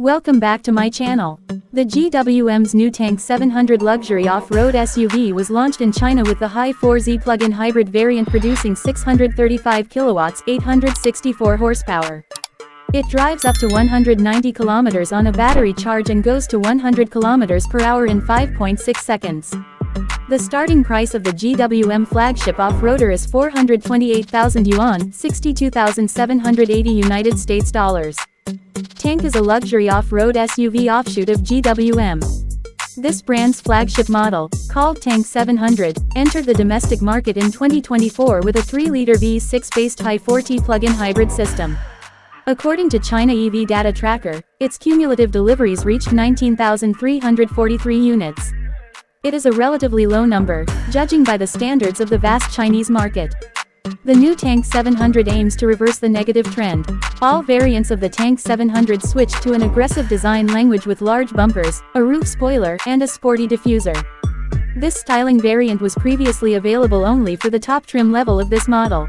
Welcome back to my channel. The GWM's new Tank 700 luxury off-road SUV was launched in China with the Hi4-T plug-in hybrid variant producing 635 kilowatts, 864 horsepower. It drives up to 190 kilometers on a battery charge and goes to 100 kilometers per hour in 5.6 seconds. The starting price of the GWM flagship off-roader is 428,000 yuan, 62,780 United States dollars. Tank is a luxury off-road SUV offshoot of GWM. This brand's flagship model, called Tank 700, entered the domestic market in 2024 with a 3-liter V6-based Hi4-T plug-in hybrid system. According to China EV data tracker, its cumulative deliveries reached 19,343 units. It is a relatively low number, judging by the standards of the vast Chinese market. The new Tank 700 aims to reverse the negative trend. All variants of the Tank 700 switched to an aggressive design language with large bumpers, a roof spoiler, and a sporty diffuser. This styling variant was previously available only for the top trim level of this model.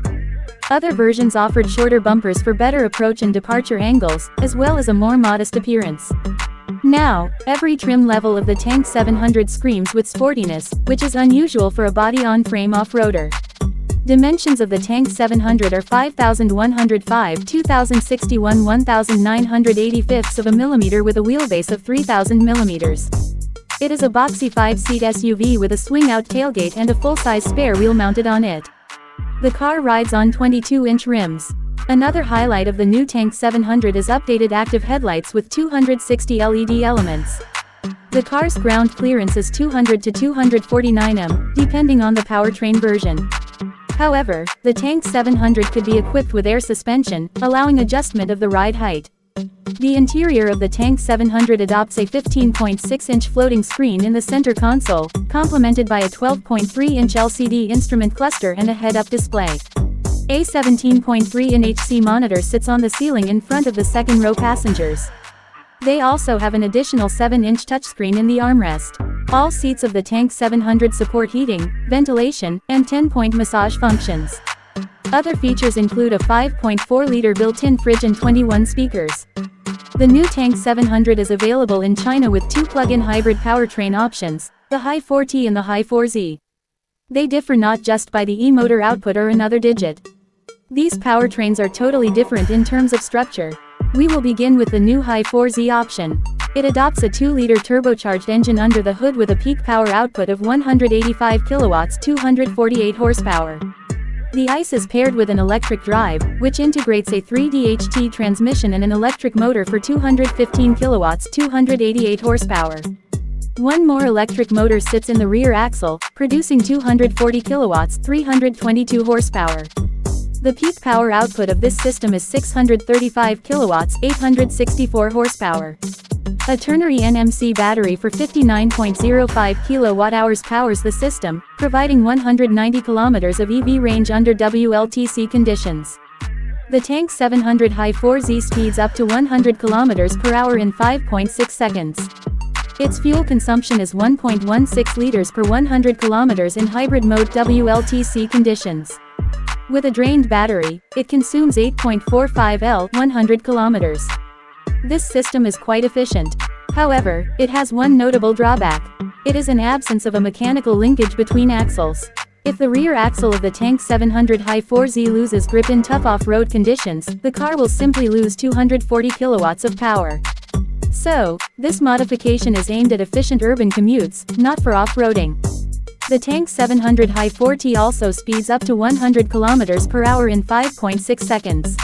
Other versions offered shorter bumpers for better approach and departure angles, as well as a more modest appearance. Now, every trim level of the Tank 700 screams with sportiness, which is unusual for a body-on-frame off-roader. Dimensions of the Tank 700 are 5,105, 2,061, 1,985 of a millimeter with a wheelbase of 3,000 millimeters. It is a boxy 5-seat SUV with a swing-out tailgate and a full-size spare wheel mounted on it. The car rides on 22-inch rims. Another highlight of the new Tank 700 is updated active headlights with 260 LED elements. The car's ground clearance is 200 to 249 m, depending on the powertrain version. However, the Tank 700 could be equipped with air suspension, allowing adjustment of the ride height. The interior of the Tank 700 adopts a 15.6-inch floating screen in the center console, complemented by a 12.3-inch LCD instrument cluster and a head-up display. A 17.3-inch HC monitor sits on the ceiling in front of the second-row passengers. They also have an additional 7-inch touchscreen in the armrest. All seats of the Tank 700 support heating, ventilation, and 10-point massage functions. Other features include a 5.4-liter built-in fridge and 21 speakers. The new Tank 700 is available in China with two plug-in hybrid powertrain options, the Hi4-T and the Hi4-T. They differ not just by the e-motor output or another digit. These powertrains are totally different in terms of structure. We will begin with the new Hi4-T option. It adopts a 2-liter turbocharged engine under the hood with a peak power output of 185 kilowatts, 248 horsepower. The ICE is paired with an electric drive, which integrates a 3DHT transmission and an electric motor for 215 kilowatts, 288 horsepower. One more electric motor sits in the rear axle, producing 240 kilowatts, 322 horsepower. The peak power output of this system is 635 kilowatts, 864 horsepower. A ternary NMC battery for 59.05 kilowatt-hours powers the system, providing 190 kilometers of EV range under WLTC conditions. The Tank 700 Hi4-T speeds up to 100 kilometers per hour in 5.6 seconds. Its fuel consumption is 1.16 liters per 100 kilometers in hybrid mode WLTC conditions. With a drained battery, it consumes 8.45 L, 100 kilometers. This system is quite efficient. However, it has one notable drawback. It is an absence of a mechanical linkage between axles. If the rear axle of the Tank 700 Hi4-T loses grip in tough off-road conditions, the car will simply lose 240 kilowatts of power. So, this modification is aimed at efficient urban commutes, not for off-roading. The Tank 700 Hi4-T also speeds up to 100 kilometers per hour in 5.6 seconds.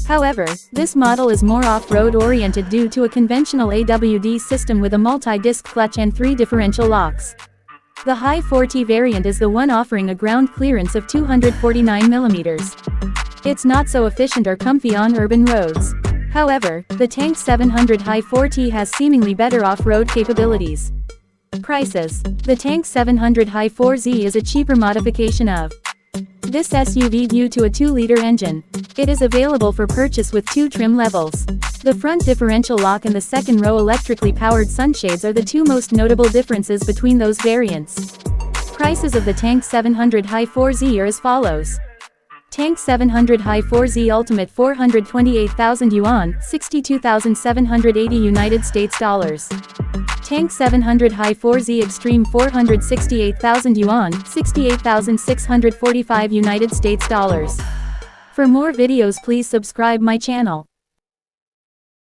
However, this model is more off-road oriented due to a conventional AWD system with a multi-disc clutch and 3 differential locks. The Hi4-T variant is the one offering a ground clearance of 249 millimeters. It's not so efficient or comfy on urban roads. However, the Tank 700 Hi4-T has seemingly better off-road capabilities. Prices. The Tank 700 Hi4-T is a cheaper modification of this SUV due to a 2-liter engine. It is available for purchase with 2 trim levels. The front differential lock and the second-row electrically powered sunshades are the 2 most notable differences between those variants. Prices of the Tank 700 Hi4-T are as follows. Tank 700 Hi4-Z Ultimate 428,000 yuan, 62,780 United States dollars. Tank 700 Hi4-Z Extreme 468,000 yuan, 68,645 United States dollars. For more videos please subscribe my channel.